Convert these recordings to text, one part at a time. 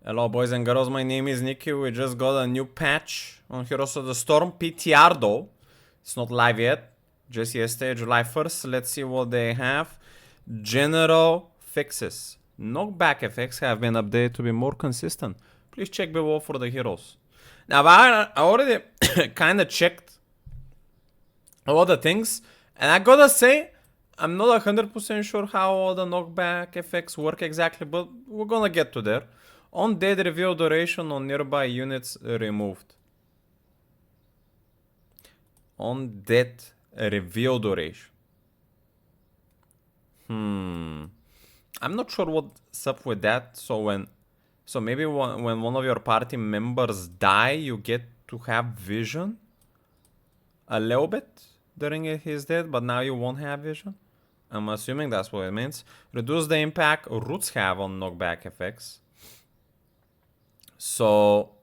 Hello boys and girls, my name is Nicky. We just got a new patch on Heroes of the Storm. PTR though. It's not live yet. Just yesterday, July 1st. Let's see what they have. General fixes. Knockback effects have been updated to be more consistent. Please check below for the heroes. Now I already kinda checked all the things. And I gotta say, I'm not 100% sure how all the knockback effects work exactly, but we're gonna get to there. On dead, reveal duration on nearby units removed. On dead, reveal duration. I'm not sure what's up with that. So maybe when one of your party members die, you get to have vision a little bit during his death, but now you won't have vision. I'm assuming that's what it means. Reduce the impact roots have on knockback effects. So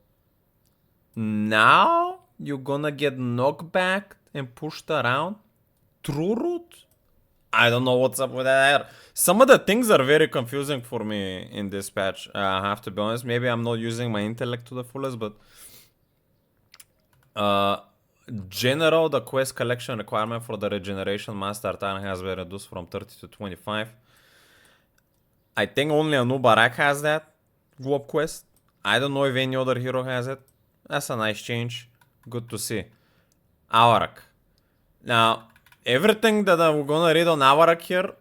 now you're gonna get knocked back and pushed around through root? I don't know what's up with that. Some of the things are very confusing for me in this patch. I have to be honest. Maybe I'm not using my intellect to the fullest, but general, the quest collection requirement for the regeneration master time has been reduced from 30 to 25. I think only Anubarak has that Globe quest. I don't know if any other hero has it. That's a nice change. Good to see. Avarak. Now, everything that I'm gonna read on Avarak here,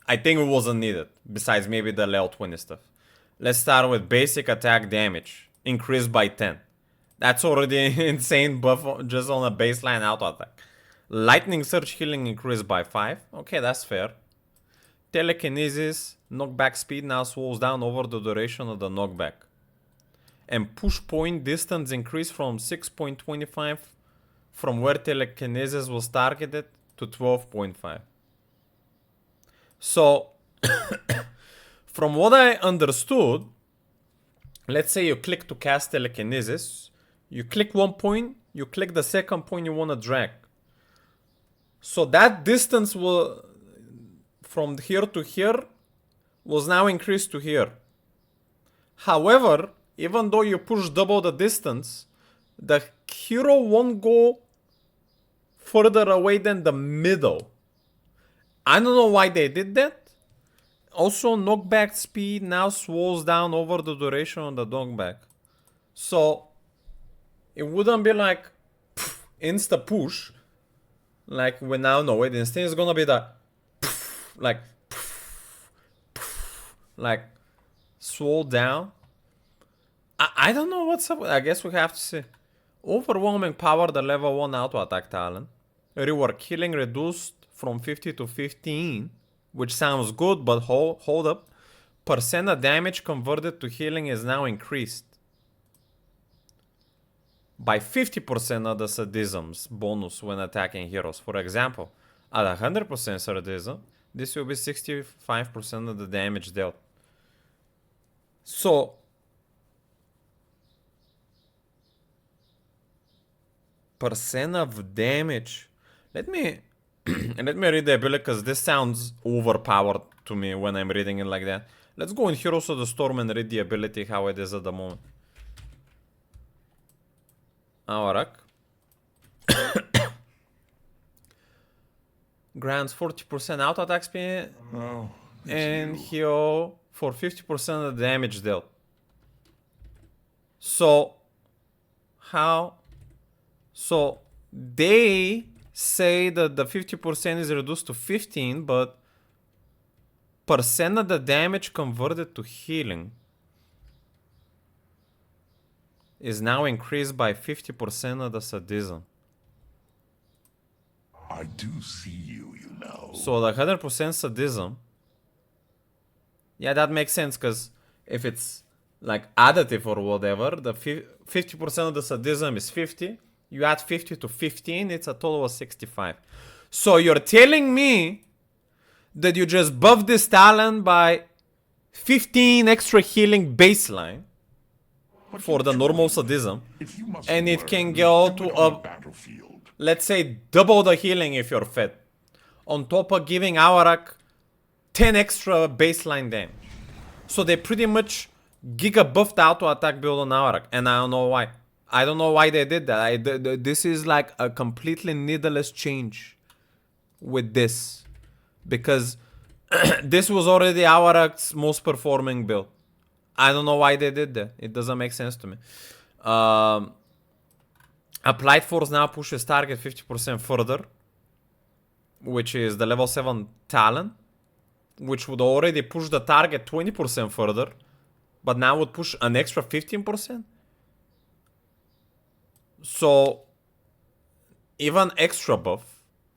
I think it wasn't needed. Besides maybe the level 20 stuff. Let's start with basic attack damage. Increased by 10. That's already insane buff just on a baseline auto attack. Lightning Surge healing increased by 5. Okay, that's fair. Telekinesis, knockback speed now slows down over the duration of the knockback. And push point distance increased from 6.25 from where telekinesis was targeted to 12.5. So, from what I understood, let's say you click to cast telekinesis, you click one point, you click the second point you want to drag. So that distance will, from here to here, was now increased to here. However, even though you push double the distance, the hero won't go further away than the middle. I don't know why they did that. Also, knockback speed now slows down over the duration of the knockback. So, it wouldn't be like insta push, like we now know it. Instead, it's gonna be the like slow down. I don't know what's up. I guess we have to see. Overwhelming power, the level 1 auto attack talent. Rework healing reduced from 50 to 15, which sounds good, but hold up. Percent of damage converted to healing is now increased by 50% of the sadism's bonus when attacking heroes. For example, at 100% sadism, this will be 65% of the damage dealt. So, percent of damage. Let me read the ability because this sounds overpowered to me when I'm reading it like that. Let's go in Heroes of the Storm and read the ability how it is at the moment. Avarak. Grants 40% auto attack speed and heal for 50% of the damage dealt. So, how? So, they say that the 50% is reduced to 15, but percent of the damage converted to healing is now increased by 50% of the sadism. I do see you, you know. So the 100% sadism, yeah, that makes sense, because if it's like additive or whatever, the 50% of the sadism is 50. You add 50 to 15, it's a total of 65. So you're telling me that you just buff this talent by 15 extra healing baseline for the normal sadism, and it can go to let's say double the healing if you're fed, on top of giving Avarak 10 extra baseline damage. So they pretty much giga buffed auto attack build on Avarak, and I don't know why. I don't know why they did that. This is like a completely needless change with this, because this was already Avarak's most performing build. I don't know why they did that. It doesn't make sense to me. Applied Force now pushes target 50% further, which is the level 7 talent, which would already push the target 20% further, but now would push an extra 15%. So even extra buff.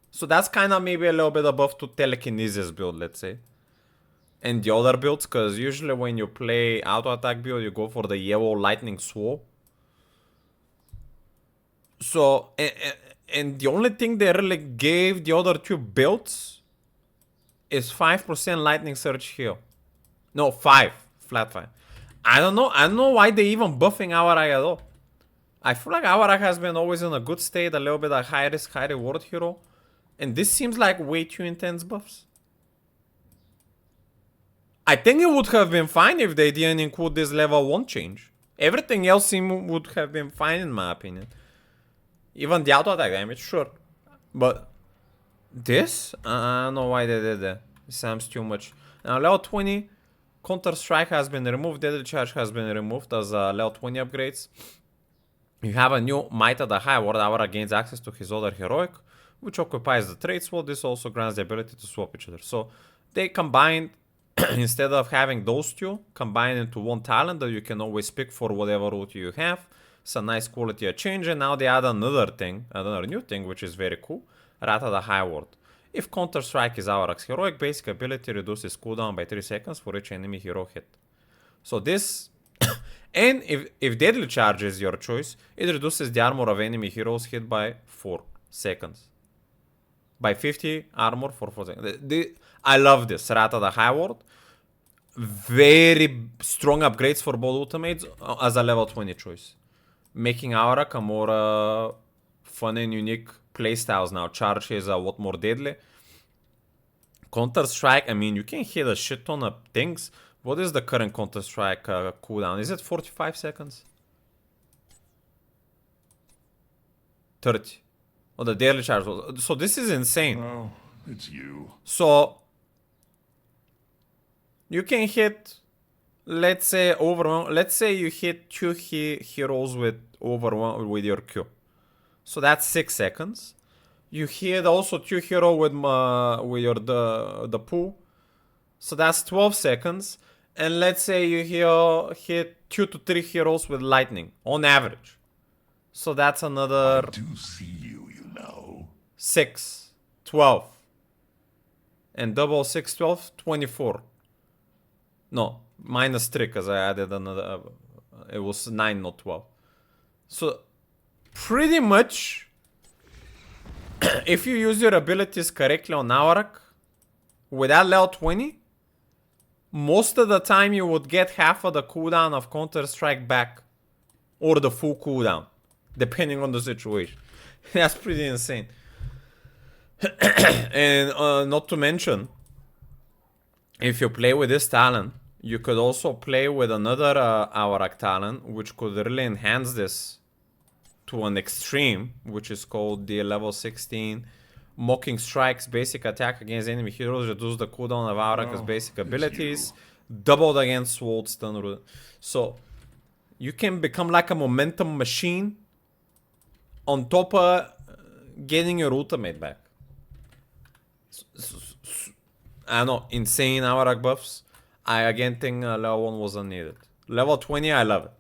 So that's kind of maybe a little bit above to telekinesis build, let's say. And the other builds, because usually when you play auto attack build, you go for the yellow lightning sword. So, and the only thing they really gave the other two builds is 5% lightning surge heal. No, 5. Flat 5. I don't know why they even buffing Avarak at all. I feel like Avarak has been always in a good state, a little bit of high risk, high reward hero. And this seems like way too intense buffs. I think it would have been fine if they didn't include this level 1 change. Everything else would have been fine in my opinion. Even the auto attack damage, sure. But this? I don't know why they did that. It seems too much. Now level 20, Counter Strike has been removed, Deadly Charge has been removed as level 20 upgrades. You have a new Might of the High Ward. Avarak gains access to his other heroic, which occupies the trait slot. This also grants the ability to swap each other. So they combined, instead of having those two, combined into one talent that you can always pick for whatever route you have. It's a nice quality of change, and now they add another thing, another new thing, which is very cool. Rat of the High Ward. If Counter Strike is Avarak's heroic, basic ability reduces cooldown by 3 seconds for each enemy hero hit. So this, and if Deadly Charge is your choice, it reduces the armor of enemy heroes hit by 4 seconds. By 50 armor for 4 seconds. I love this. Rat of the High Ward. Very strong upgrades for both ultimates as a level 20 choice. Making Avarak a more fun and unique playstyles now. Charge is a lot more deadly. Counter Strike, I mean, you can hit a shit ton of things. What is the current Counter Strike cooldown? Is it 45 seconds? 30. Oh, the daily charge. So this is insane. Oh, it's you. So you can hit, let's say let's say you hit 2 heroes with overwhelm with your Q. So that's 6 seconds. You hit also 2 heroes with your the pool. So that's 12 seconds. And let's say you hit 2 to 3 heroes with lightning on average. So that's another I do see you, you know. 6, 12. And double 6, 12, 24. No, minus 3 because I added another. It was 9, not 12. So pretty much, if you use your abilities correctly on Avarak, with that level 20, most of the time you would get half of the cooldown of Counter Strike back. Or the full cooldown. Depending on the situation. That's pretty insane. And not to mention, if you play with this talent, you could also play with another Avarak talent, which could really enhance this to an extreme, which is called the level 16 Mocking Strikes. Basic attack against enemy heroes, reduce the cooldown of Avarak's basic abilities, doubled against Sword Stun. So you can become like a momentum machine on top of getting your ultimate back. I know, insane Avarak buffs. I again think level 1 was unneeded. Level 20, I love it.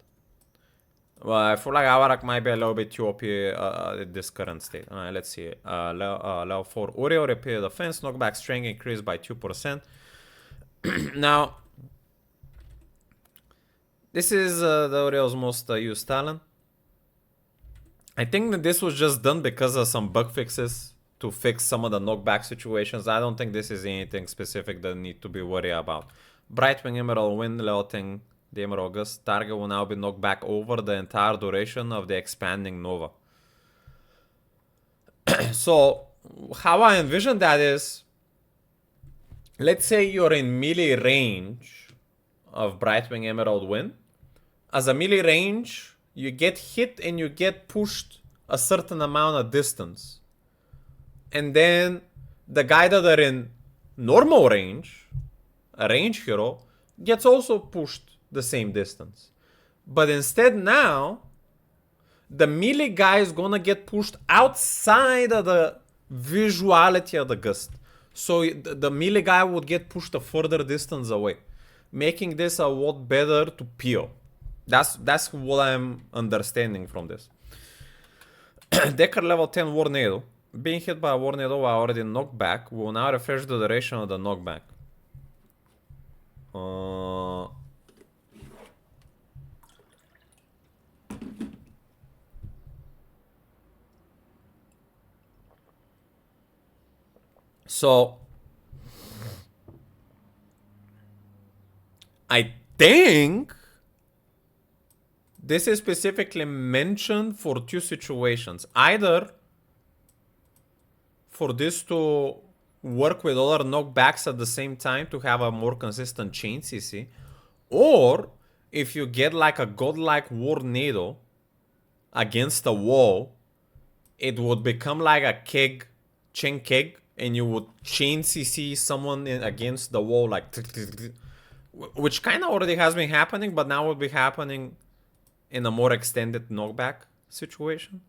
Well, I feel like Avarak might be a little bit too OP at this current state. Alright, let's see. Level 4, Oreo repair defense, knockback strength increased by 2%. Now, this is the Oreo's most used talent. I think that this was just done because of some bug fixes to fix some of the knockback situations. I don't think this is anything specific that need to be worried about. Brightwing Emerald Wind, level 10, the Emerald Gust. Target will now be knocked back over the entire duration of the expanding Nova. So, how I envision that is, let's say you're in melee range of Brightwing Emerald win. As a melee range, you get hit and you get pushed a certain amount of distance. And then the guy that are in normal range, a range hero, gets also pushed the same distance. But instead now, the melee guy is gonna get pushed outside of the visuality of the gust. So the melee guy would get pushed a further distance away, making this a lot better to peel. That's what I'm understanding from this. Decker level 10 Warnado. Being hit by a Warnado while already knocked back will now refresh the duration of the knockback. So I think this is specifically mentioned for two situations. Either for this to work with other knockbacks at the same time to have a more consistent chain CC, or if you get like a godlike Warnado against a wall, it would become like a keg, chain keg, and you would chain CC someone against the wall, like, which kind of already has been happening, but now will be happening in a more extended knockback situation.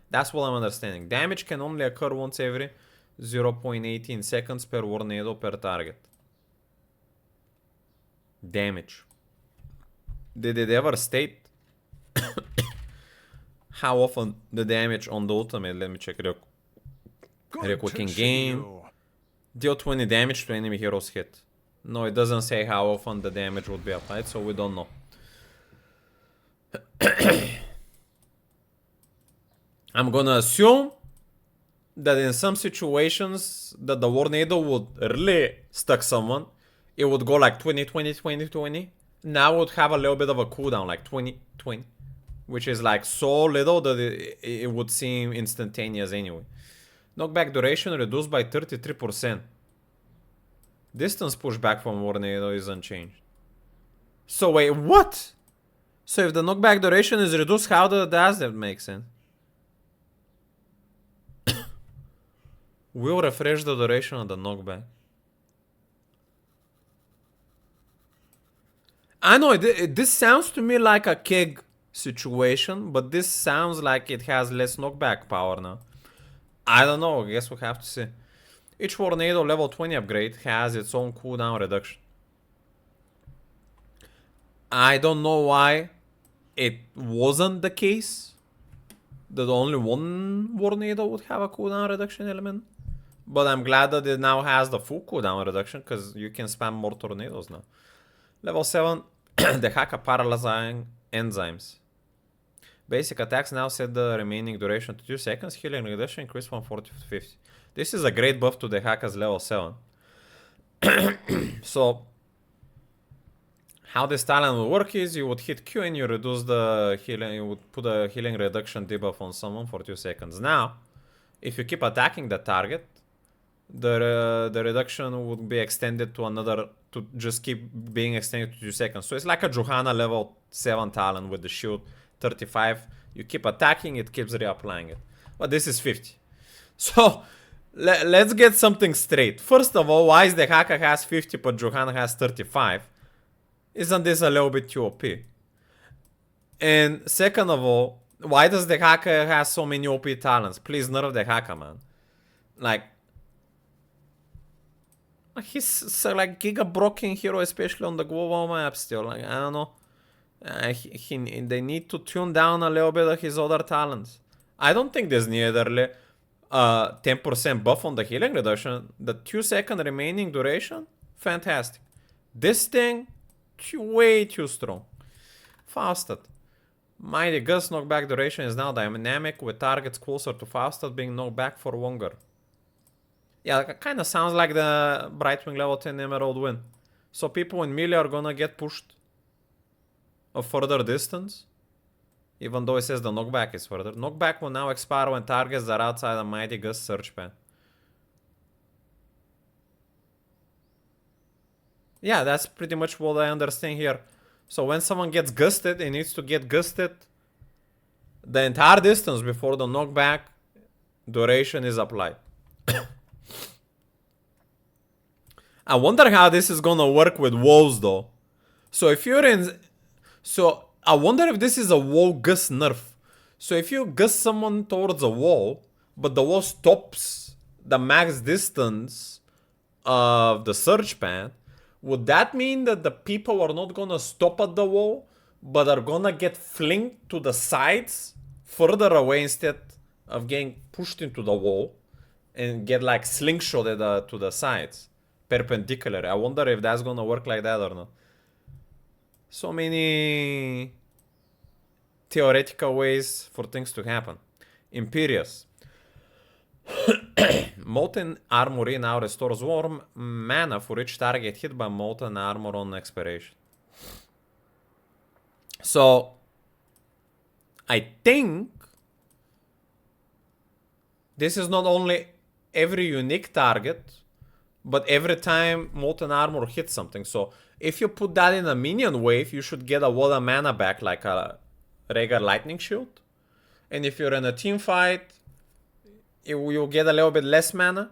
That's what I'm understanding. Damage can only occur once every 0.18 seconds per Warnado per target. Damage. Did it ever state how often the damage on the ultimate? Let me check real quick in game. Deal 20 damage to enemy heroes hit. No, it doesn't say how often the damage would be applied, so we don't know. I'm gonna assume that in some situations that the Warnado would really stuck someone. It would go like 20, 20, 20, 20. Now it would have a little bit of a cooldown, like 20, 20. Which is like so little that it would seem instantaneous anyway. Knockback duration reduced by 33%. Distance pushback from Warnado is unchanged. So wait, what? So if the knockback duration is reduced, how does that make sense? Will refresh the duration of the knockback. I know, this sounds to me like a keg situation, but this sounds like it has less knockback power now. I don't know, I guess we'll have to see. Each Warnado level 20 upgrade has its own cooldown reduction. I don't know why it wasn't the case that only one Warnado would have a cooldown reduction element. But I'm glad that it now has the full cooldown reduction, because you can spam more tornadoes now. Level 7, the Haka paralyzing enzymes. Basic attacks now set the remaining duration to 2 seconds. Healing reduction increased from 40 to 50. This is a great buff to the Haka's level 7. So, how this talent will work is you would hit Q and you reduce the healing, you would put a healing reduction debuff on someone for 2 seconds. Now, if you keep attacking the target, the reduction would be extended to another, to just keep being extended to 2 seconds. So it's like a Johanna level 7 talent with the shield 35. You keep attacking, it keeps reapplying it. But this is 50. So let's get something straight. First of all, why is the Haka has 50 but Johanna has 35? Isn't this a little bit too OP? And second of all, why does the Haka have so many OP talents? Please nerf the Haka, man. Like, he's like giga broken hero, especially on the global map still. Like, I don't know. They need to tune down a little bit of his other talents. I don't think there's nearly 10% buff on the healing reduction. The 2-second remaining duration, fantastic. This thing, way too strong. Fausted. Mighty Gust knockback duration is now dynamic, with targets closer to Fausted being knocked back for longer. Yeah, it kind of sounds like the Brightwing level 10 Emerald win. So people in melee are gonna get pushed a further distance, even though it says the knockback is further. Knockback will now expire when targets are outside the Mighty Gust search pan. Yeah, that's pretty much what I understand here. So when someone gets gusted, it needs to get gusted the entire distance before the knockback duration is applied. I wonder how this is gonna work with walls though. So if you're in... So I wonder if this is a wall gust nerf. So if you gust someone towards a wall, but the wall stops the max distance of the surge pad, would that mean that the people are not gonna stop at the wall, but are gonna get flinged to the sides further away instead of getting pushed into the wall and get like slingshotted to the sides perpendicular? I wonder if that's gonna work like that or not. So many theoretical ways for things to happen. Imperious. Molten Armory now restores warm mana for each target hit by Molten Armor on expiration. So, I think this is not only every unique target, but every time Molten Armor hits something. So, if you put that in a minion wave, you should get a lot of mana back like a regular Lightning Shield. And if you're in a team fight, you'll get a little bit less mana,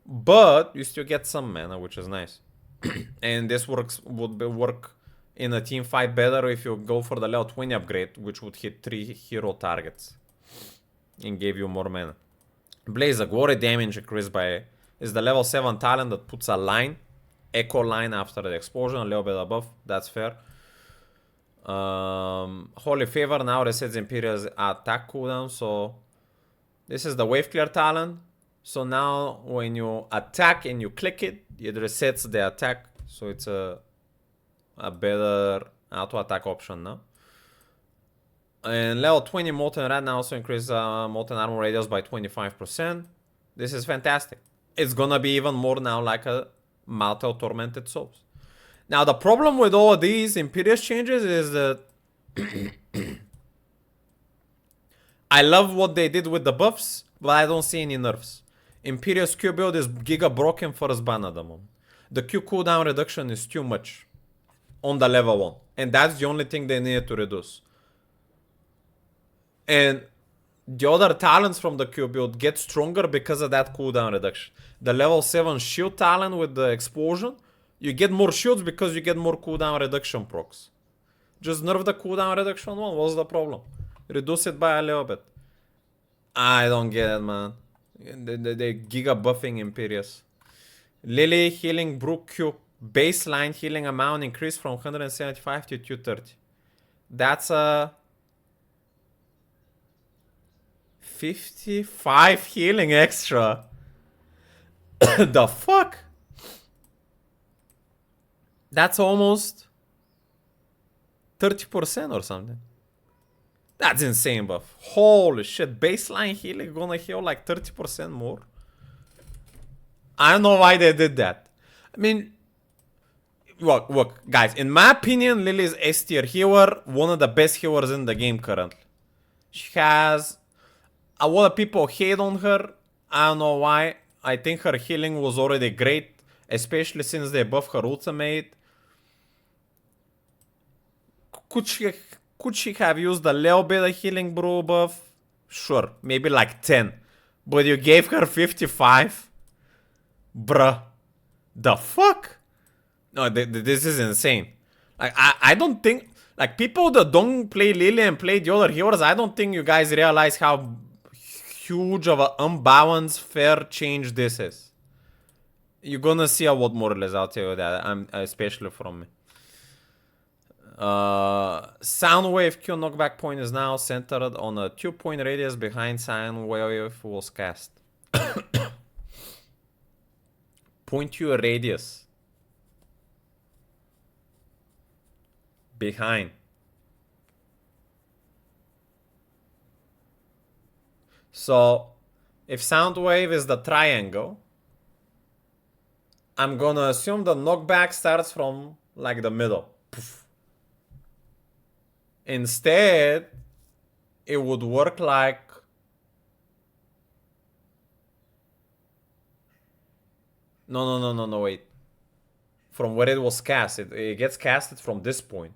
but you still get some mana, which is nice. And this would work in a team fight better if you go for the level 20 upgrade, which would hit 3 hero targets and gave you more mana. Blazer, glory damage increased by... is the level 7 talent that puts a line, echo line after the explosion, a little bit above. That's fair. Holy Favor now resets Imperial's attack cooldown, so this is the wave clear talent. So now when you attack and you click it, it resets the attack. So it's a better auto attack option now. And level 20 Molten Red now also increases Molten Armor radius by 25%. This is fantastic. It's gonna be even more now like a Malta Tormented Souls. Now the problem with all of these Imperious changes is that I love what they did with the buffs, but I don't see any nerfs. Imperious Q build is giga broken for Sban at the moment. The Q cooldown reduction is too much on the level 1. And that's the only thing they needed to reduce. And the other talents from the Q build get stronger because of that cooldown reduction. The level 7 shield talent with the explosion, you get more shields because you get more cooldown reduction procs. Just nerf the cooldown reduction one. What's the problem? Reduce it by a little bit. I don't get it, man. The giga buffing Imperious. LILI healing Brook Q baseline healing amount increased from 175 to 230. That's a 55 healing extra. The fuck? That's almost 30% or something. That's insane buff. Holy shit, baseline healing gonna heal like 30% more. I don't know why they did that. I mean, look, guys, in my opinion, LILI is S tier healer, one of the best healers in the game currently. She has a lot of people hate on her. I don't know why. I think her healing was already great, especially since they buffed her ultimate. Could she have used a little bit of healing brew buff? Sure, maybe like 10. But you gave her 55? Bruh. The fuck? No, this is insane. Like, I don't think... Like, people that don't play LILI and play the other healers, I don't think you guys realize how huge of an unbalanced fair change this is. You're gonna see a lot more or less, I'll tell you that. Especially from me. Soundwave Q knockback point is now centered on a 2-point radius behind Soundwave was cast. Point Q radius. Behind. So, if Soundwave is the triangle, I'm gonna assume the knockback starts from like the middle. Poof. Instead, it would work like... No, wait. from where it was cast. It gets casted from this point.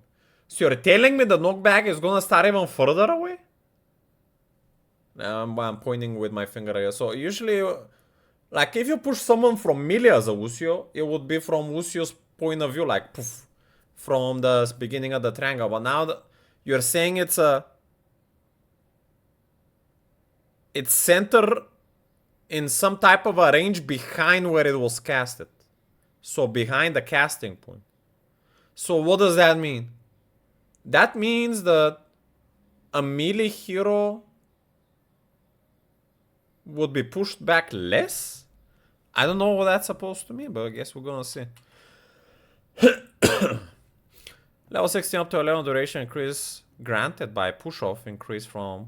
So you're telling me the knockback is gonna start even further away? I'm pointing with my finger here. So usually, like if you push someone from melee as a Lucio, it would be from Lucio's point of view, like poof, from the beginning of the triangle. But now you're saying it's center in some type of a range behind where it was casted. So behind the casting point. So what does that mean? That means that a melee hero would be pushed back less? I don't know what that's supposed to mean, but I guess we're gonna see. Level 16 up to 11 duration increase granted by push-off increase from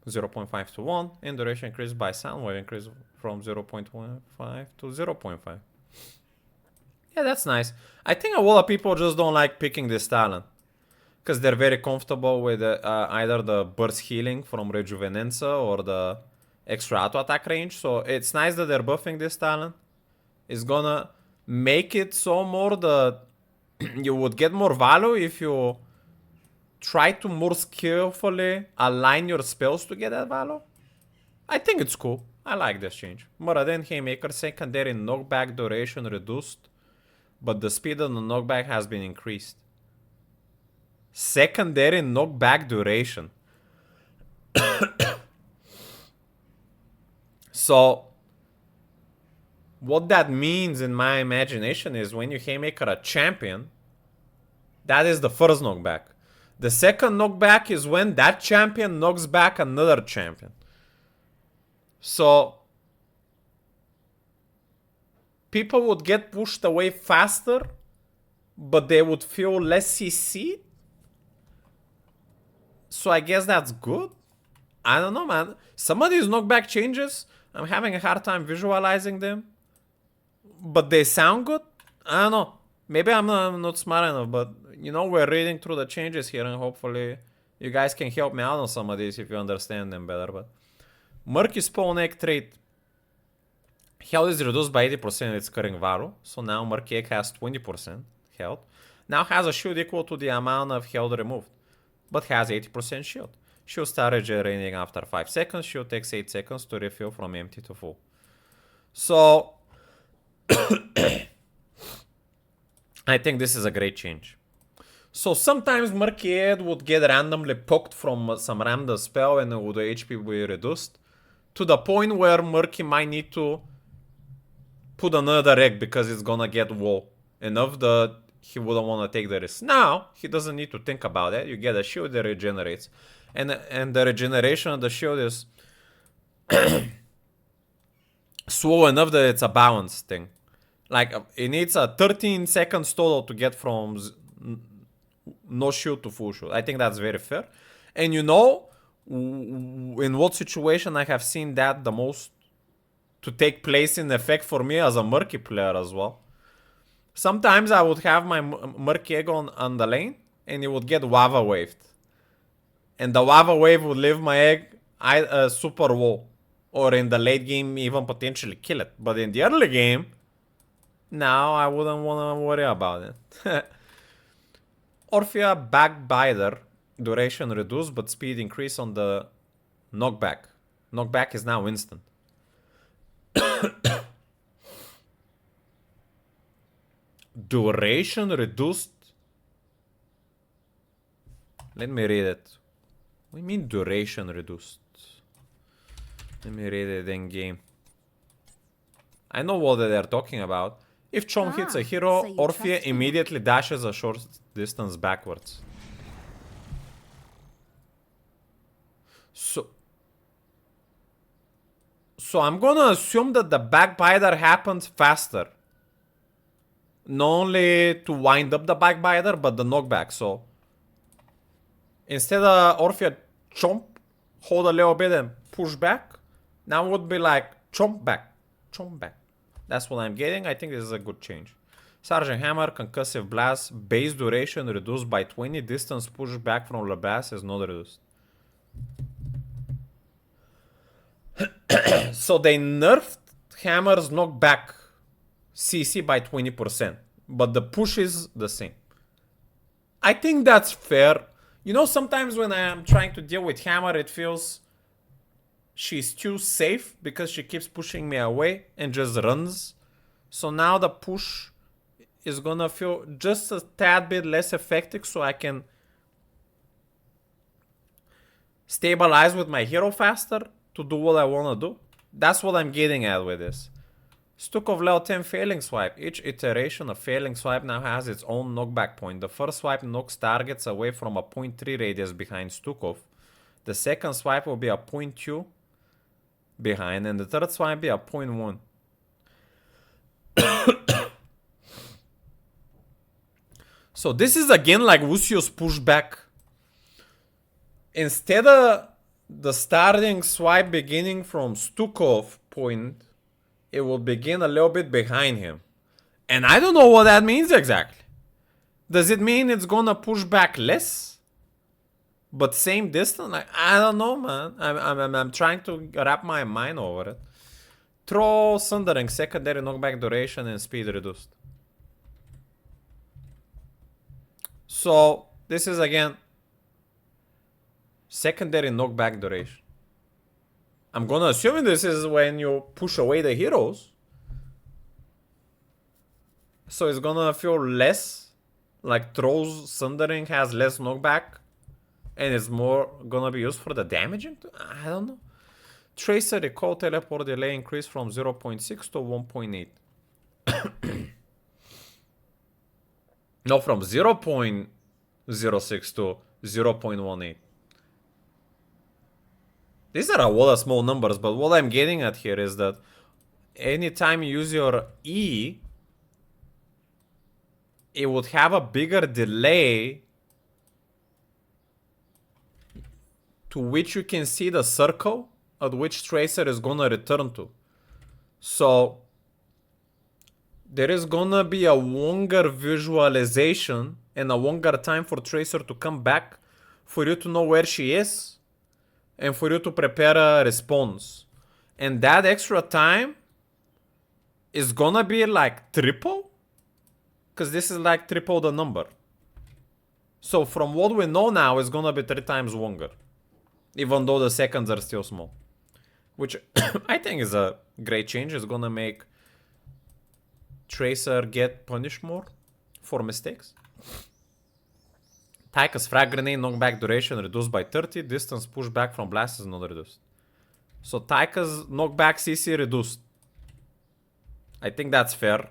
0.5 to 1, and duration increase by sound wave increase from 0.15 to 0.5. Yeah, that's nice. I think a lot of people just don't like picking this talent. Because they're very comfortable with either the burst healing from Rejuvenenza or the extra auto attack range. So it's nice that they're buffing this talent. It's gonna make it so more that you would get more value if you try to more skillfully align your spells to get that value. I think it's cool. I like this change. Muradin Haymaker secondary knockback duration reduced, but the speed of the knockback has been increased. Secondary knockback duration. So what that means in my imagination is when you Haymaker a champion, that is the first knockback. The second knockback is when that champion knocks back another champion. So people would get pushed away faster, but they would feel less CC. So I guess that's good. I don't know, man. Some of these knockback changes, I'm having a hard time visualizing them. But they sound good. I don't know. Maybe I'm not smart enough, but you know, we're reading through the changes here and hopefully you guys can help me out on some of these if you understand them better. But Murky Spawn Egg trait. Health is reduced by 80% its current value. So now Murky Egg has 20% health. Now has a shield equal to the amount of health removed, but has 80% shield. Shield starts regenerating after 5 seconds. Shield takes 8 seconds to refill from empty to full. So I think this is a great change. So sometimes Murky Egg would get randomly poked from some random spell and the HP will be reduced to the point where Murky might need to put another egg because it's gonna get wall enough that he wouldn't want to take the risk. Now he doesn't need to think about it. You get a shield that regenerates, and the regeneration of the shield is slow enough that it's a balance thing. Like it needs a 13 seconds total to get from no shield to full shield. I think that's very fair. And you know in what situation I have seen that the most to take place in effect for me as a Murky player as well. Sometimes I would have my Murky Egg on the lane and it would get lava waved. And the lava wave would leave my egg super wall. Or in the late game even potentially kill it. But in the early game, now I wouldn't want to worry about it. Orphea Backbiter. Duration reduced but speed increase on the knockback. Knockback is now instant. Duration reduced. Let me read it. What do you mean duration reduced? Let me read it in game. I know what they're talking about. If Chom hits a hero, so you Orphea trust him. immediately dashes a short distance backwards. So I'm gonna assume that the backbiter happens faster. Not only to wind up the backbiter, but the knockback. So instead of Orphea chomp, hold a little bit and push back, now would be like chomp back, chomp back. That's what I'm getting. I think this is a good change. Sergeant Hammer, concussive blast, base duration reduced by 20, distance push back from the blast is not reduced. So they nerfed Hammer's knockback CC by 20%. but the push is the same. I think that's fair. You know, sometimes when I am trying to deal with Hammer, it feels she's too safe because she keeps pushing me away and just runs. So now the push is gonna feel just a tad bit less effective so I can stabilize with my hero faster to do what I wanna do. That's what I'm getting at with this. Stukov level 10 failing swipe. Each iteration of failing swipe now has its own knockback point. The first swipe knocks targets away from a 0.3 radius behind Stukov. The second swipe will be a 0.2 behind, and the third swipe be a 0.1. So this is again like Lucio's pushback. Instead of the starting swipe beginning from Stukov point, it will begin a little bit behind him. And I don't know what that means exactly. Does it mean it's gonna push back less? But same distance? Like, I don't know, man. I'm trying to wrap my mind over it. Throw Sundering, secondary knockback duration and speed reduced. So this is again secondary knockback duration. I'm gonna assume this is when you push away the heroes. So it's gonna feel less like throws Sundering has less knockback and it's more gonna be used for the damaging. I don't know. Tracer recall teleport delay increased from 0.6 to 1.8. No, from 0.06 to 0.18. These are a lot of small numbers, but what I'm getting at here is that anytime you use your E, it would have a bigger delay to which you can see the circle at which Tracer is gonna return to. So there is gonna be a longer visualization and a longer time for Tracer to come back for you to know where she is and for you to prepare a response. And that extra time is gonna be like triple, because this is like triple the number. So from what we know now, it's gonna be 3 times longer, even though the seconds are still small, which I think is a great change. It's gonna make Tracer get punished more for mistakes. Taika's frag grenade knockback duration reduced by 30. Distance pushback from blast is not reduced. So Taika's knockback CC reduced. I think that's fair.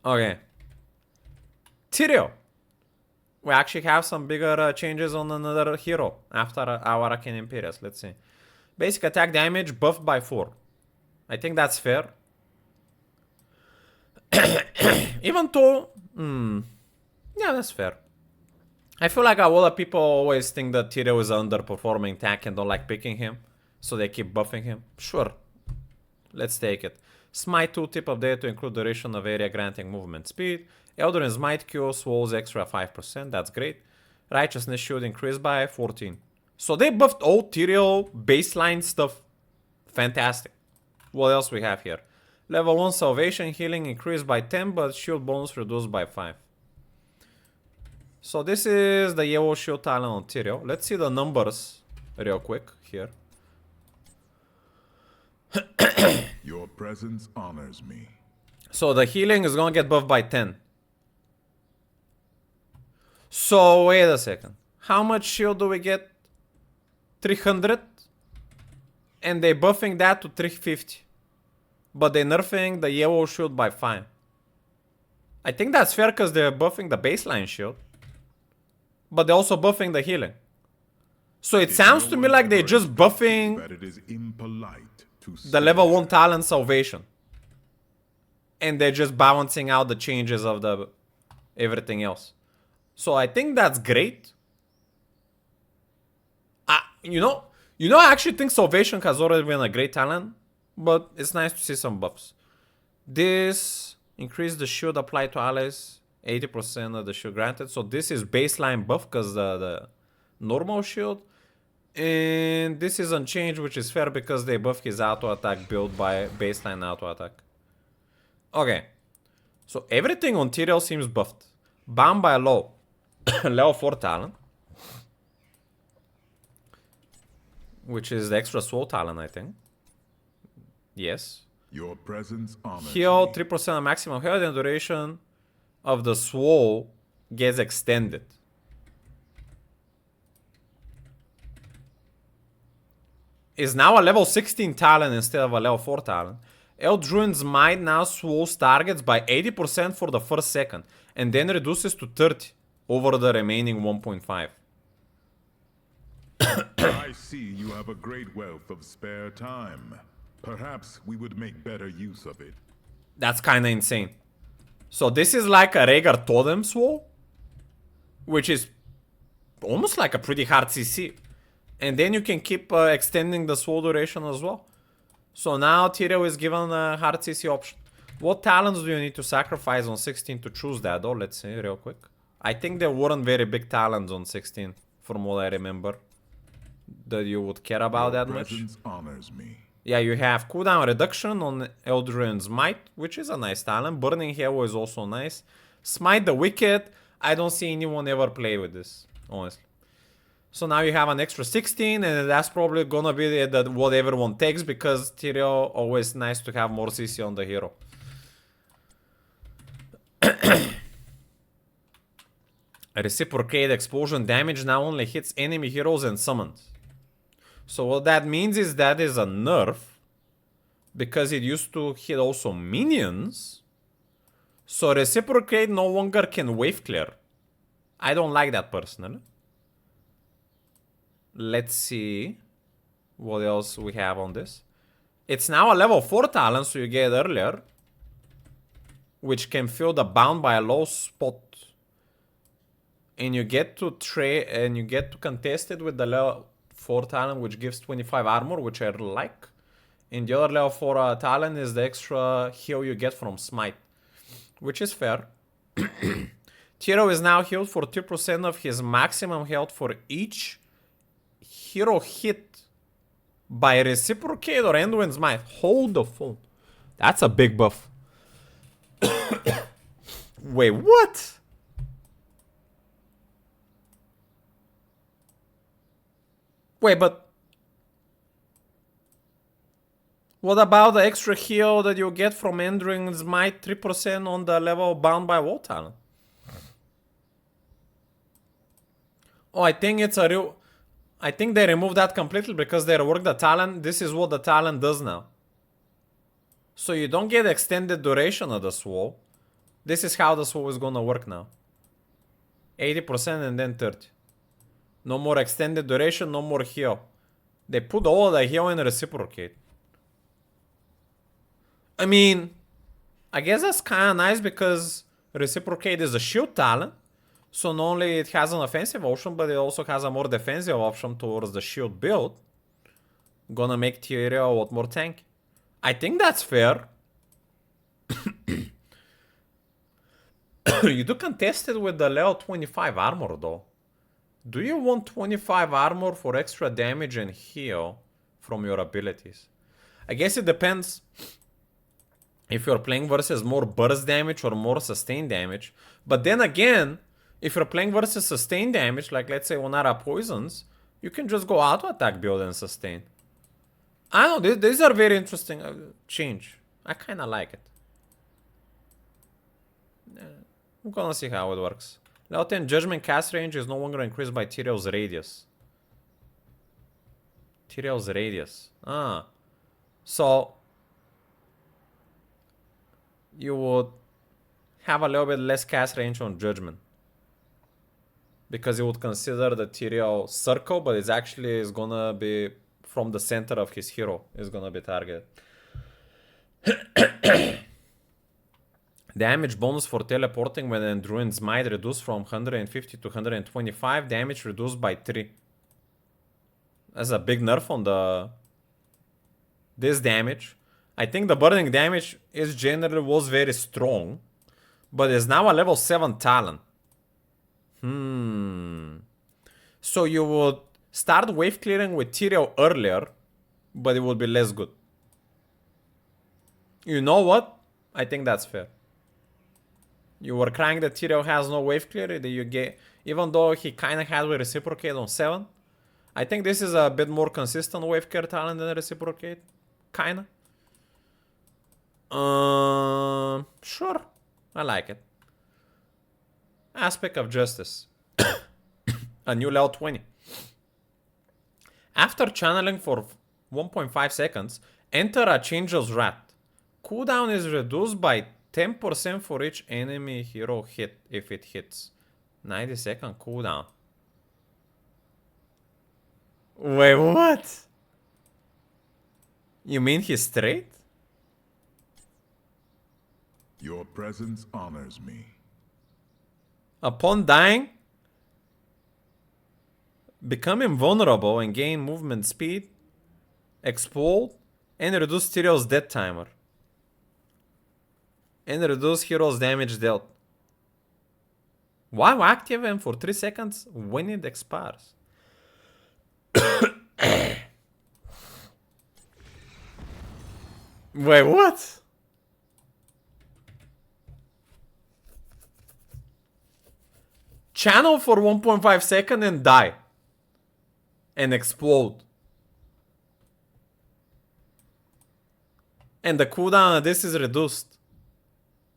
Okay. Tyrio. We actually have some bigger changes on another hero after our Arcane Imperius. Let's see. Basic attack damage buffed by 4. I think that's fair. Even though... yeah, that's fair. I feel like a lot of people always think that Tyrio is an underperforming tank and don't like picking him, so they keep buffing him. Sure, let's take it. Smite 2 tip update to include duration of area granting movement speed. Eldrin Smite Q swallows extra 5%, that's great. Righteousness shield increased by 14. So they buffed all Tyrio baseline stuff. Fantastic. What else we have here? Level 1 salvation healing increased by 10, but shield bonus reduced by 5. So this is the yellow shield talent on Tyrio. Let's see the numbers real quick here. Your presence honors me. So the healing is gonna get buffed by 10. So wait a second. How much shield do we get? 300? And they buffing that to 350. But they're nerfing the yellow shield by 5. I think that's fair because they're buffing the baseline shield. But they're also buffing the healing. So it sounds to me like they're just buffing the level 1 talent salvation. And they're just balancing out the changes of the everything else. So I think that's great. You know, I actually think salvation has already been a great talent. But it's nice to see some buffs. This increased the shield applied to allies. 80% of the shield granted. So this is baseline buff because the normal shield. And this is unchanged, which is fair because they buff his auto attack build by baseline auto attack. Okay. So everything on Tyrael seems buffed. Bound by low. Level 4 talent. Which is the extra soul talent, I think. Yes. Your presence honors Heal me. 3% of maximum health and duration of the swole gets extended. Is now a level 16 talent instead of a level 4 talent. Eldruin's Might now swolls targets by 80% for the first second, and then reduces to 30 over the remaining 1.5. I see you have a great wealth of spare time. Perhaps we would make better use of it. That's kinda insane. So this is like a regular totem swole, which is almost like a pretty hard CC. And then you can keep extending the swole duration as well. So now Tyrael is given a hard CC option. What talents do you need to sacrifice on 16 to choose that though? Let's see real quick. I think there weren't very big talents on 16 from what I remember that you would care about Your that much. presence honors me. Yeah, you have cooldown reduction on Eldruin's Might, which is a nice talent. Burning Halo is also nice. Smite the Wicked. I don't see anyone ever play with this, honestly. So now you have an extra 16, and that's probably gonna be what everyone takes, because Tyrael always nice to have more CC on the hero. Reciprocate explosion damage now only hits enemy heroes and summons. So what that means is that is a nerf, because it used to hit also minions. So reciprocate no longer can wave clear. I don't like that personally. Let's see what else we have on this. It's now a level 4 talent, so you get earlier, which can fill the bound by a low spot. And you get to contest it with the level 4 talent, which gives 25 armor, which I like. And the other level 4 talent is the extra heal you get from Smite, which is fair. Tyrael is now healed for 2% of his maximum health for each hero hit by Reciprocate or Endwind's Might. Hold the phone. That's a big buff. Wait, what? Wait, but what about the extra heal that you get from Endwind's Might 3% on the level bound by wall talent? Oh, I think it's a real... I think they removed that completely because they reworked the talent. This is what the talent does now. So you don't get extended duration of the swole. This is how the swole is gonna work now. 80% and then 30. No more extended duration, no more heal. They put all of the heal in reciprocate. I mean, I guess that's kinda nice because reciprocate is a shield talent. So not only it has an offensive option, but it also has a more defensive option towards the shield build. Gonna make Tyrael a lot more tanky. I think that's fair. You do contest it with the level 25 armor though. Do you want 25 armor for extra damage and heal from your abilities? I guess it depends if you're playing versus more burst damage or more sustained damage. But then again, if you're playing versus sustained damage, like let's say Onara Poisons, you can just go auto attack build and sustain. I don't know, these are very interesting change. I kinda like it. I'm gonna see how it works. Level 10 Judgment cast range is no longer increased by Tyrael's radius. Tyrael's radius. Ah. So you would have a little bit less cast range on Judgment, because it would consider the Tyrael circle, but it's actually is gonna be from the center of his hero is gonna be targeted. Damage bonus for teleporting when Endruin's Might reduced from 150 to 125. Damage reduced by 3. That's a big nerf on this damage. I think the burning damage is generally was very strong, but is now a level 7 talent. So you would start wave clearing with Tyrael earlier, but it would be less good. You know what? I think that's fair. You were crying that Tyrael has no wave clear, that you get, even though he kinda had with reciprocate on 7. I think this is a bit more consistent wave clear talent than reciprocate. Kinda. Sure. I like it. Aspect of Justice. A new level 20. After channeling for 1.5 seconds, enter a Changel's Wrath. Cooldown is reduced by 10% for each enemy hero hit if it hits. 90-second cooldown. Wait, what? You mean he's straight? Your presence honors me. Upon dying, become invulnerable and gain movement speed, explode, and reduce Tyrael's death timer. And reduce hero's damage dealt. While active and for 3 seconds when it expires. Wait, what? Channel for 1.5 seconds and die. And explode. And the cooldown of this is reduced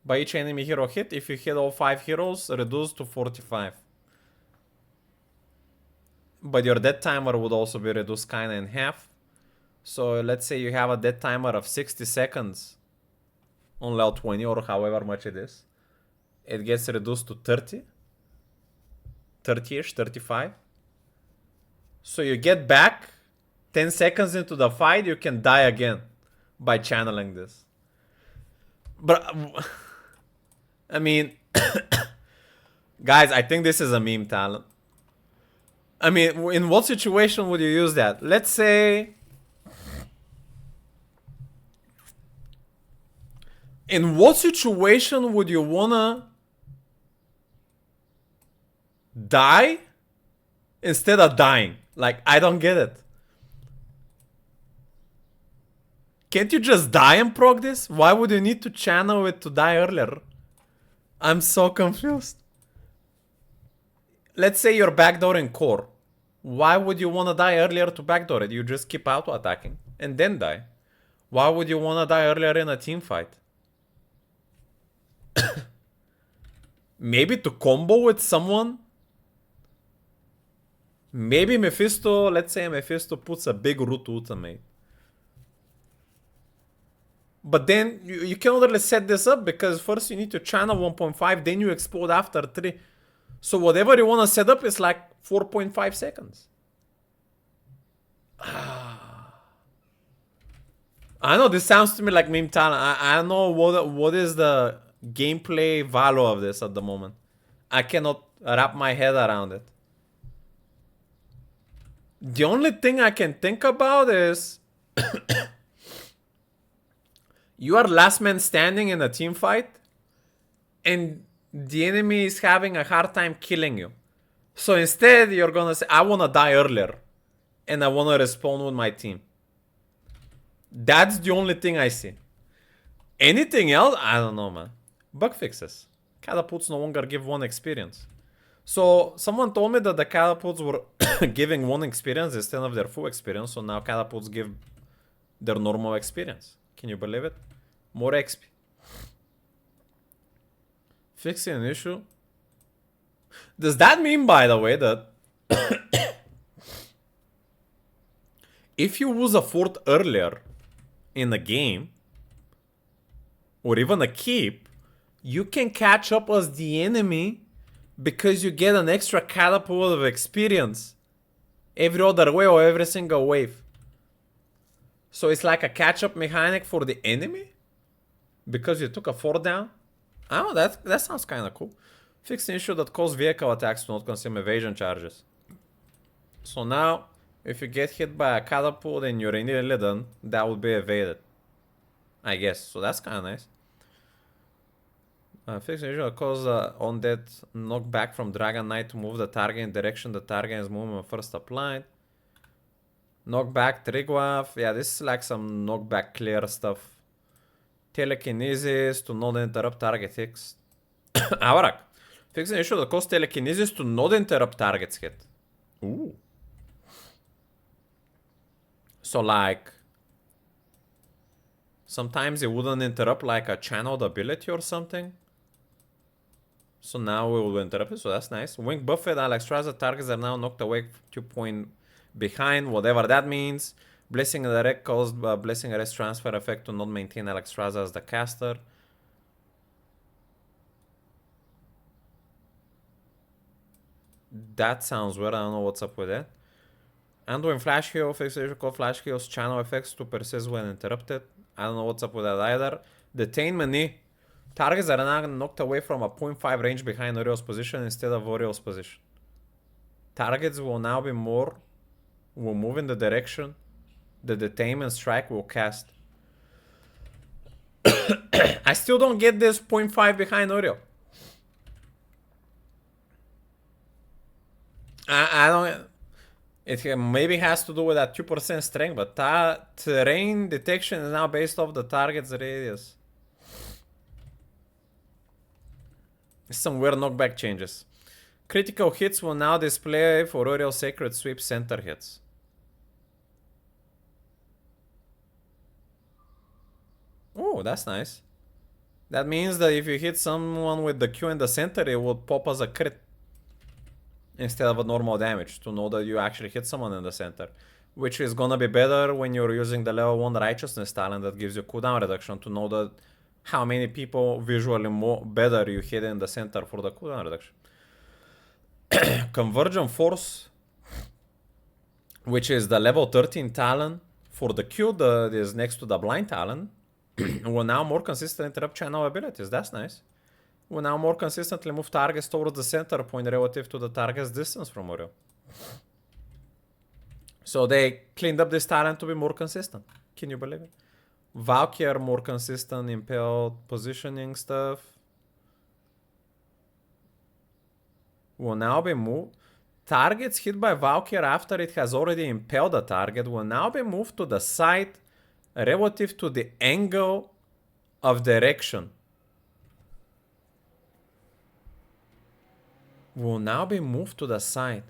by each enemy hero hit. If you hit all 5 heroes, reduced to 45. But your death timer would also be reduced kinda in half. So let's say you have a death timer of 60 seconds on level 20 or however much it is. It gets reduced to 30. 30-ish, 35. So you get back 10 seconds into the fight, you can die again by channeling this. But I mean, guys, I think this is a meme talent. I mean, in what situation would you use that? Let's say, in what situation would you wanna die instead of dying? Like, I don't get it. Can't you just die and proc this? Why would you need to channel it to die earlier? I'm so confused. Let's say you're backdooring core. Why would you want to die earlier to backdoor it? You just keep auto attacking and then die. Why would you want to die earlier in a team fight? Maybe to combo with someone? Maybe Mephisto, let's say Mephisto puts a big root ultimate. But then you cannot really set this up because first you need to channel 1.5, then you explode after 3. So whatever you want to set up is like 4.5 seconds. I know this sounds to me like meme talent. I don't know what is the gameplay value of this at the moment. I cannot wrap my head around it. The only thing I can think about is you are last man standing in a team fight and the enemy is having a hard time killing you. So instead you're gonna say, I wanna die earlier and I wanna respawn with my team. That's the only thing I see. Anything else? I don't know, man. Bug fixes. Catapults no longer give 1 experience. So someone told me that the catapults were giving 1 experience instead of their full experience. So now catapults give their normal experience. Can you believe it? More XP. Fixing an issue. Does that mean, by the way, that if you use a fort earlier in a game, or even a keep, you can catch up as the enemy because you get an extra catapult of experience every other way or every single wave. So it's like a catch-up mechanic for the enemy because you took a fort down. Oh, that sounds kind of cool. Fix the issue that causes vehicle attacks to not consume evasion charges. So now, if you get hit by a catapult and you're nearly done, that will be evaded. I guess. So that's kind of nice. Fix the issue that causes undead knockback from Dragon Knight to move the target in direction the target is moving when first applied. Knockback, Trigwaff. Yeah, this is like some knockback clear stuff. Telekinesis to not interrupt target hits. Avarak. Fix an issue that causes telekinesis to not interrupt target's hit. Ooh. So like, sometimes it wouldn't interrupt like a channeled ability or something. So now we will interrupt it, so that's nice. Wing buffet, Alex Straza targets are now knocked away 2 point behind, whatever that means. Blessing direct caused blessing arrest transfer effect to not maintain Alex Straza as the caster. That sounds weird, I don't know what's up with that. And when flash heal, fixation called flash heals channel effects to persist when interrupted. I don't know what's up with that either. Detainment. Targets are now knocked away from a 0.5 range behind Oriole's position instead of Oriole's position. Targets will now be will move in the direction the detainment strike will cast. I still don't get this 0.5 behind Oriole. I don't... It maybe has to do with that 2% strength, but terrain detection is now based off the target's radius. Some weird knockback changes. Critical hits will now display for Oriole Sacred Sweep center hits. Oh, that's nice. That means that if you hit someone with the Q in the center, it will pop as a crit instead of a normal damage to know that you actually hit someone in the center. Which is gonna be better when you're using the level 1 Righteousness talent that gives you cooldown reduction to know that how many people visually better you hit in the center for the cooldown reduction. Convergent Force, which is the level 13 talent for the Q that is next to the blind talent, will now more consistently interrupt channel abilities. That's nice. Will now more consistently move targets towards the center point relative to the target's distance from Oriole. So they cleaned up this talent to be more consistent. Can you believe it? Valkyrie more consistent impaled positioning stuff. Will now be moved. Targets hit by Valkyrie after it has already impaled a target will now be moved to the side relative to the angle of direction. Will now be moved to the side.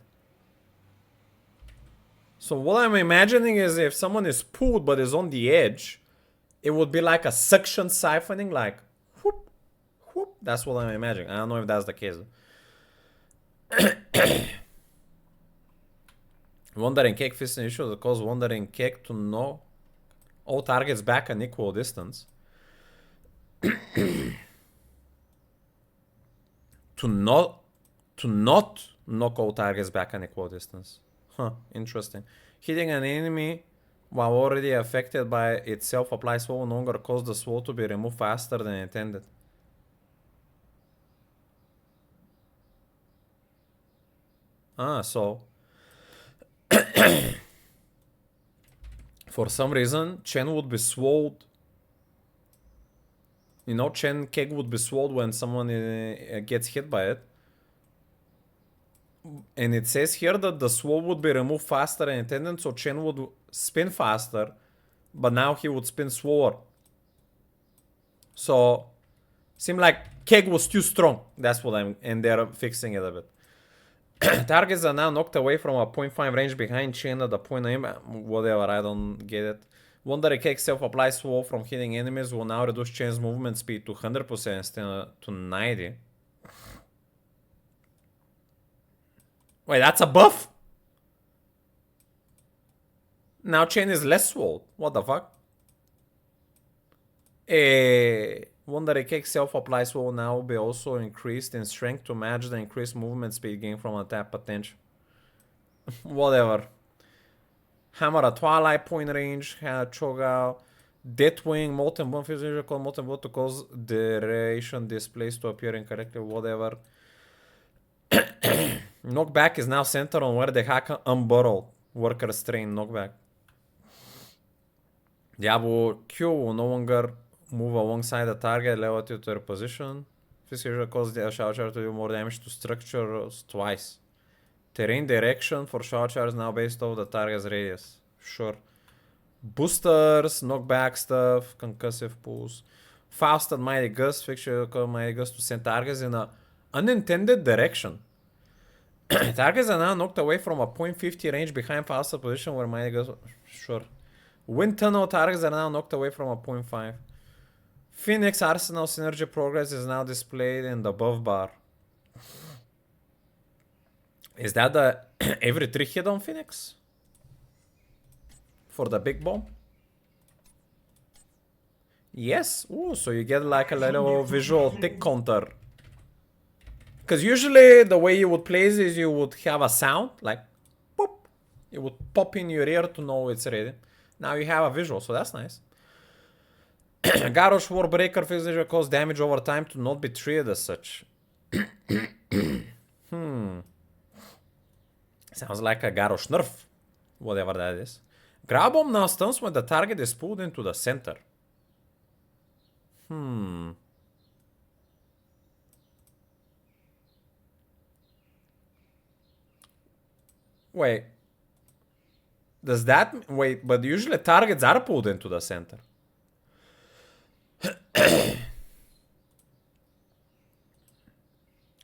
So what I'm imagining is if someone is pulled but is on the edge, it would be like a suction siphoning, like whoop, whoop. That's what I'm imagining. I don't know if that's the case. Wandering Cake fist an issue that causes Wandering Cake to know all targets back an equal distance. to not knock all targets back an equal distance. Huh, interesting. Hitting an enemy while already affected by itself applies slow no longer cause the slow to be removed faster than intended. So for some reason Chen would be swallowed. You know, Chen keg would be swallowed when someone gets hit by it. And it says here that the swall would be removed faster than intended, so Chen would spin faster, but now he would spin slower. So, seemed like keg was too strong. That's what and they're fixing it a bit. Targets are now knocked away from a 0.5 range behind Chen at the point of aim. Whatever, I don't get it. Wonder Cake self-applies swall from hitting enemies will now reduce Chen's movement speed to 100% instead to 90%. Wait, that's a buff? Now Chen is less swole. What the fuck? Wonder Cake self-apply swole will now be also increased in strength to match the increased movement speed gain from attack potential. Whatever. Hammer at Twilight point range, Cho'Gao, Deathwing, Molten Bone, physical Molten Bone to cause duration displays to appear incorrectly, whatever. Knockback is now centered on where the hacker unburrowed. Worker strain knockback. Diablo Q will no longer move alongside the target relative to their position. Physical causes the shower charge to do more damage to structures twice. Terrain direction for shower charge is now based off the target's radius. Sure. Boosters, knockback stuff, concussive pulls. Fast and Mighty Gust. Fix your Mighty Gust to send targets in a unintended direction. Targets are now knocked away from a .50 range behind faster position where Mighty Gust... Sure. Wind Tunnel targets are now knocked away from a .5. Phoenix Arsenal Synergy Progress is now displayed in the above bar. Is that the every 3 hit on Phoenix? For the big bomb? Yes. Ooh, so you get like a little visual tick counter. Because usually the way you would play this is you would have a sound, like pop. It would pop in your ear to know it's ready. Now you have a visual, so that's nice. Garrosh Warbreaker physical cause damage over time to not be treated as such. Sounds like a Garrosh nerf. Whatever that is. Grab Bomb now stuns when the target is pulled into the center. Wait. Does that... Wait, but usually targets are pulled into the center.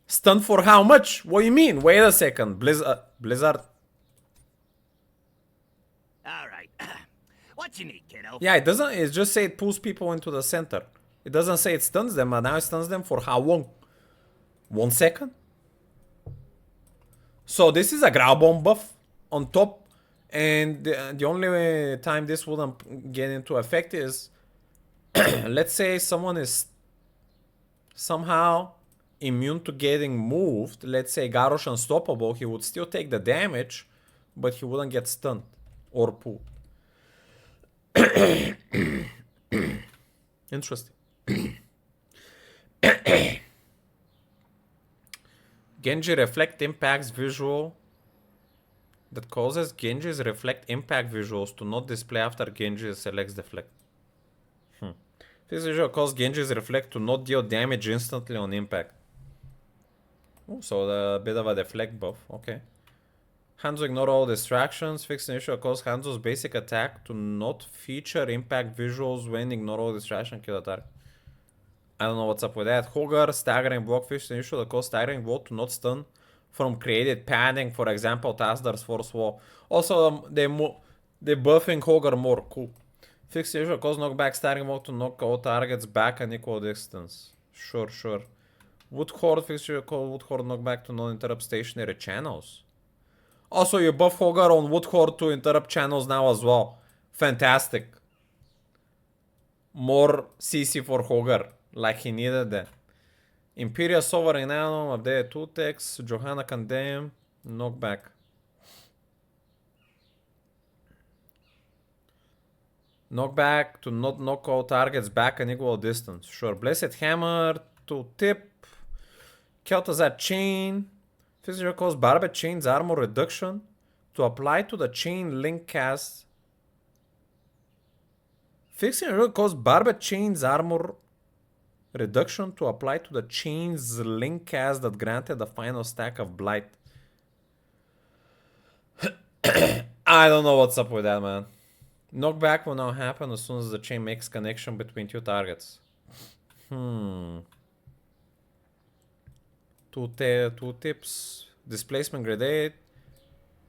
Stun for how much? What do you mean? Wait a second. Blizzard. Alright. What you need, kiddo? Yeah, it doesn't... It just say it pulls people into the center. It doesn't say it stuns them, but now it stuns them for how long? 1 second? So this is a Growl Bomb buff on top. And the only time this wouldn't get into effect is... let's say someone is somehow immune to getting moved. Let's say Garrosh Unstoppable. He would still take the damage, but he wouldn't get stunned or pulled. Interesting. Genji Reflect impacts visual that causes Genji's Reflect impact visuals to not display after Genji selects Deflect. This visual causes Genji's Reflect to not deal damage instantly on impact. Oh, so a bit of a deflect buff. Okay. Hanzo ignore all distractions. Fixed issue causes Hanzo's basic attack to not feature impact visuals when ignore all distraction kill attack. I don't know what's up with that. Hogar, staggering block. Fixed issue that causes staggering block to not stun from created padding. For example, Tasdar's Force Wall. Also, they buffing Hogar more. Cool. Fixed issue cause knockback staggering block to knock all targets back an equal distance. Sure, sure. Wood Horde fixed issue cause Wood Horde knockback to not interrupt stationary channels. Also, you buff Hogar on Wood Horde to interrupt channels now as well. Fantastic. More CC for Hogar. Like he needed that. Imperial Sovereign Nano, updated 2 techs. Johanna Condemn. Knockback. Knockback to not knock all targets back an equal distance. Sure. Blessed Hammer to tip. Kel'Thuzad Chain. Physical cause Barbet Chain's armor reduction to apply to the chain link cast. Fixing will cause Barbet Chain's armor reduction to apply to the chain's link cast that granted the final stack of Blight. I don't know what's up with that, man. Knockback will now happen as soon as the chain makes connection between 2 targets. Two tips. Displacement gradate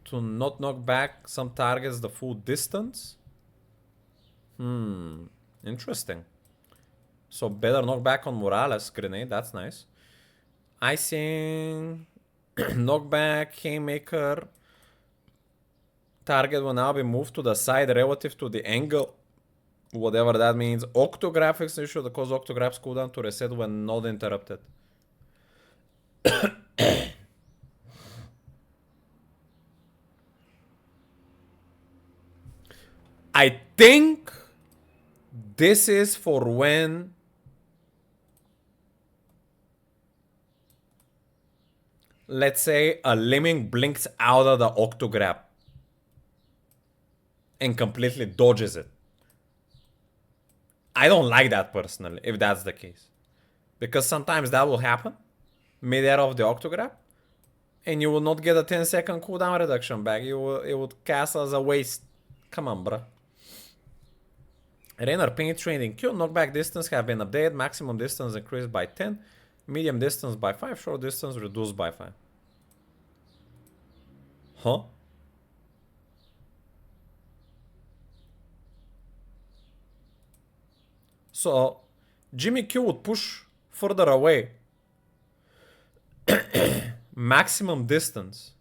to not knock back some targets the full distance. Interesting. So better knockback on Morales grenade, that's nice. Icing, knockback, Haymaker. Target will now be moved to the side relative to the angle. Whatever that means. Octographics issue that cause Octograph's cooldown to reset when not interrupted. I think this is for when let's say a lemming blinks out of the octograph and completely dodges it. I don't like that personally, if that's the case. Because sometimes that will happen mid-air of the octograph and you will not get a 10-second cooldown reduction back. It would cast as a waste. Come on, bruh. Rainer penetrating Q, knockback distance have been updated, maximum distance increased by 10, medium distance by 5, short distance reduced by 5. Huh? So, Jimmy Q would push further away. Maximum distance.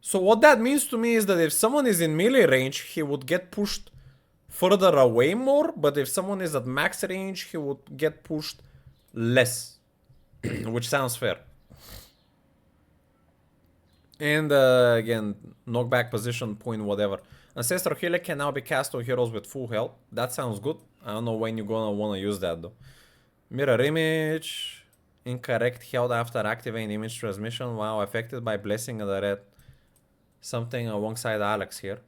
So what that means to me is that if someone is in melee range, he would get pushed further away more, but if someone is at max range, he would get pushed less. Which sounds fair. And again, knockback position, point, whatever. Ancestral Healer can now be cast on heroes with full health. That sounds good. I don't know when you're gonna wanna use that though. Mirror image. Incorrect health after activating image transmission. Wow, affected by Blessing of the Red. Something alongside Alex here.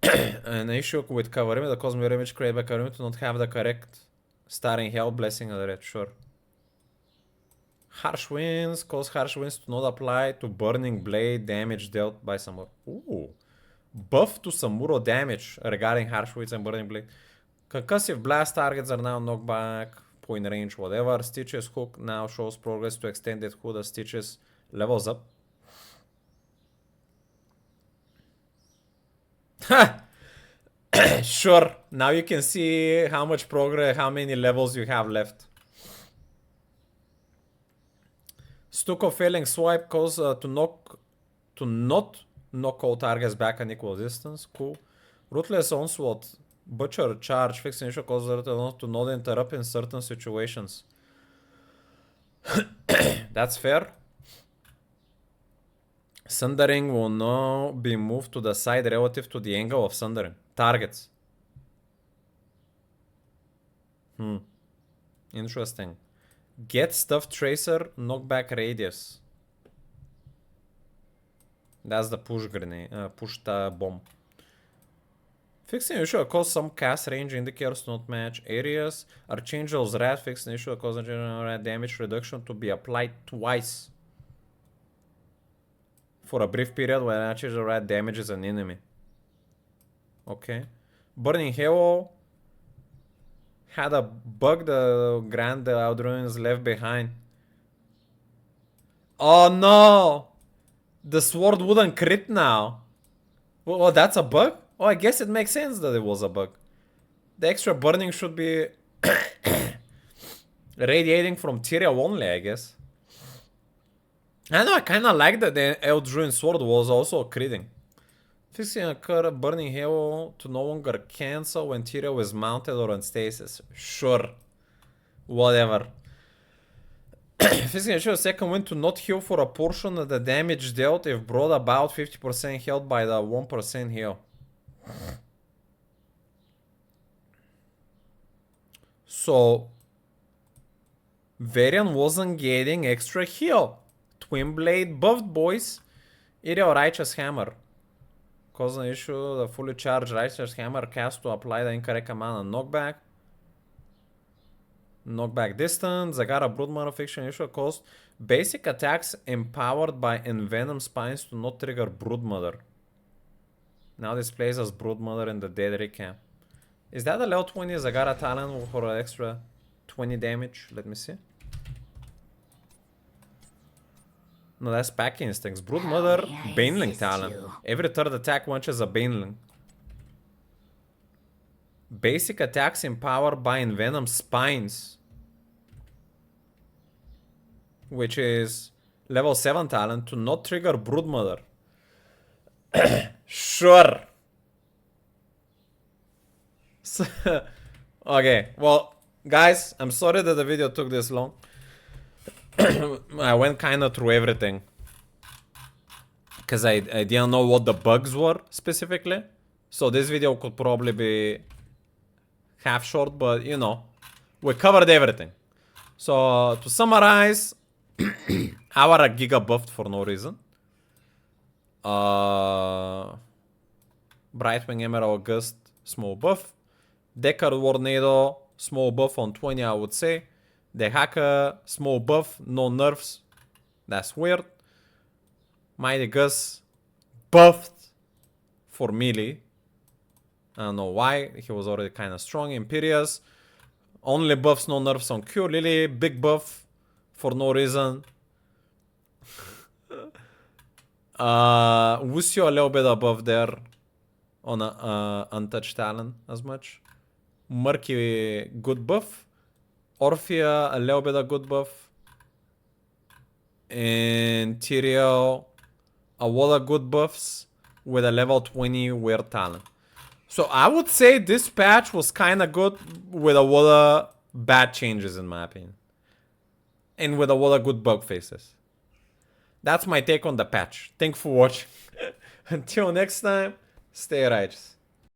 An issue with cover image. The cause mirror image created by cover image to not have the correct starting health. Blessing of the Red, sure. Harsh winds. Cause harsh winds to not apply to burning blade damage dealt by Samuro. Ooh. Buff to Samuro damage regarding harsh winds and burning blade. Concussive blast targets are now knockback, point range, whatever. Stitches hook now shows progress to extended hook. The Stitches levels up. Sure. Now you can see how much progress, how many levels you have left. Stucco failing swipe cause to not knock all targets back an equal distance. Cool. Ruthless onslaught. Butcher charge. Fixed initial cause to not interrupt in certain situations. That's fair. Sundering will now be moved to the side relative to the angle of sundering. Targets. Interesting. Get stuff tracer, knockback radius. That's the push grenade, push bomb. Fixing issue cause some cast range indicators not match areas. Archangel's Rat fixing issue cause rat damage reduction to be applied twice. For a brief period when Archangel's Rat damages an enemy. Okay. Burning Halo had a bug the Grand Outruins left behind. Oh no! The sword wouldn't crit now. Well, that's a bug? Oh, I guess it makes sense that it was a bug. The extra burning should be radiating from Tyrael only, I guess. I know, I kinda like that the Eldruin sword was also critting. Fixing a curve burning halo to no longer cancel when Tyrael is mounted or on stasis. Sure. Whatever. Fixing a second wind to not heal for a portion of the damage dealt if brought about 50% healed by the 1% heal. So Varian wasn't getting extra heal. Twin blade buffed, boys. Ideal Righteous Hammer. Cause an issue, the fully charged Righteous Hammer cast to apply the incorrect amount of knockback. Knockback distance. I got a Broodmother fiction issue cost. Basic attacks empowered by Envenom Spines to not trigger Broodmother. Now displays as Broodmother in the dead recap. Is that a level 20 Zagara talent for an extra 20 damage? Let me see. No, that's Pack Instincts. Broodmother, Baneling talent. Every third attack launches a Baneling. Basic attacks empowered by Envenom Spines. Which is level 7 talent to not trigger Broodmother. Sure. Okay, well, guys, I'm sorry that the video took this long. I went kind of through everything. Because I didn't know what the bugs were specifically. So this video could probably be half short, but you know, we covered everything. So to summarize, our Giga buffed for no reason. Brightwing Emerald Gust, small buff. Deckard Warnado, small buff on 20, I would say. The Hacker, small buff, no nerfs. That's weird. Mighty Gus, buffed for melee. I don't know why. He was already kind of strong. Imperious. Only buffs, no nerfs on Q. Lily, big buff for no reason. Wusio a little bit above there on a untouched talent as much. Murky, good buff. Orphea, a little bit of good buff. And Tyrael, a lot of good buffs with a level 20 weird talent. So I would say this patch was kind of good with a lot of bad changes in my opinion. And with a lot of good bug faces. That's my take on the patch. Thanks for watching. Until next time, stay righteous.